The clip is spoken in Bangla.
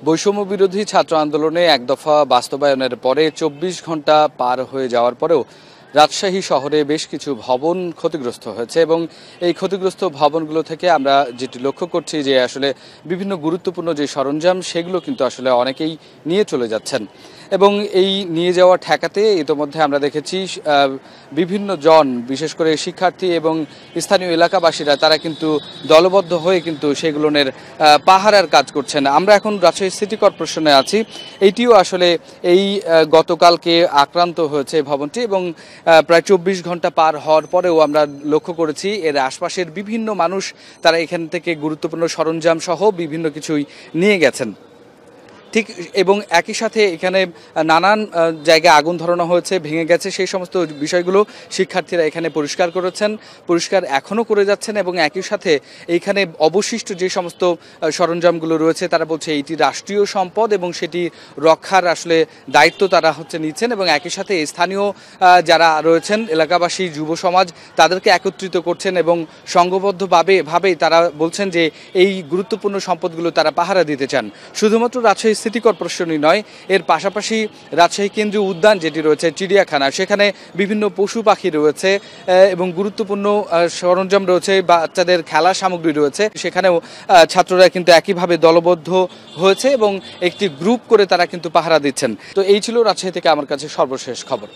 বৈষম্য বিরোধী ছাত্র আন্দোলনে এক দফা বাস্তবায়নের পরে ২৪ ঘন্টা পার হয়ে যাওয়ার পরেও রাজশাহী শহরে বেশ কিছু ভবন ক্ষতিগ্রস্ত হয়েছে এবং এই ক্ষতিগ্রস্ত ভবনগুলো থেকে আমরা যেটি লক্ষ্য করছি যে আসলে বিভিন্ন গুরুত্বপূর্ণ যে সরঞ্জাম সেগুলো কিন্তু আসলে অনেকেই নিয়ে চলে যাচ্ছেন এবং এই নিয়ে যাওয়া ঠেকাতে ইতোমধ্যে আমরা দেখেছি বিভিন্ন জন বিশেষ করে শিক্ষার্থী এবং স্থানীয় এলাকাবাসীরা তারা কিন্তু দলবদ্ধ হয়ে কিন্তু সেগুলোর পাহারার কাজ করছেন। আমরা এখন রাজশাহী সিটি কর্পোরেশনে আছি। এইটিও আসলে এই গতকালকে আক্রান্ত হয়েছে ভবনটি এবং প্রায় ২৪ ঘন্টা পার হওয়ার পরেও আমরা লক্ষ্য করেছি এর আশপাশের বিভিন্ন মানুষ তারা এখান থেকে গুরুত্বপূর্ণ সরঞ্জাম সহ বিভিন্ন কিছুই নিয়ে গেছেন। ঠিক এবং একই সাথে এখানে নানান জায়গায় আগুন ধরানো হয়েছে, ভেঙে গেছে, সেই সমস্ত বিষয়গুলো শিক্ষার্থীরা এখানে পরিষ্কার করেছেন, পরিষ্কার এখনও করে যাচ্ছেন এবং একই সাথে এইখানে অবশিষ্ট যে সমস্ত সরঞ্জামগুলো রয়েছে তারা বলছে এটি রাষ্ট্রীয় সম্পদ এবং সেটি রক্ষার আসলে দায়িত্ব তারা নিচ্ছেন এবং একই সাথে স্থানীয় যারা রয়েছেন এলাকাবাসী যুব সমাজ তাদেরকে একত্রিত করছেন এবং সংঘবদ্ধভাবেই তারা বলছেন যে এই গুরুত্বপূর্ণ সম্পদগুলো তারা পাহারা দিতে চান। শুধুমাত্র রাজশাহী সিটি কর্পোরেশনই নয়, এর পাশাপাশি রাজশাহী কেন্দ্রীয় উদ্যান যেটি রয়েছে, চিড়িয়াখানা, সেখানে বিভিন্ন পশু পাখি রয়েছে এবং গুরুত্বপূর্ণ সরঞ্জাম রয়েছে, বাচ্চাদের খেলার সামগ্রী রয়েছে, সেখানেও ছাত্ররা কিন্তু একইভাবে দলবদ্ধ হয়েছে এবং একটি গ্রুপ করে তারা কিন্তু পাহারা দিচ্ছেন। তো এই ছিল রাজশাহী থেকে আমার কাছে সর্বশেষ খবর।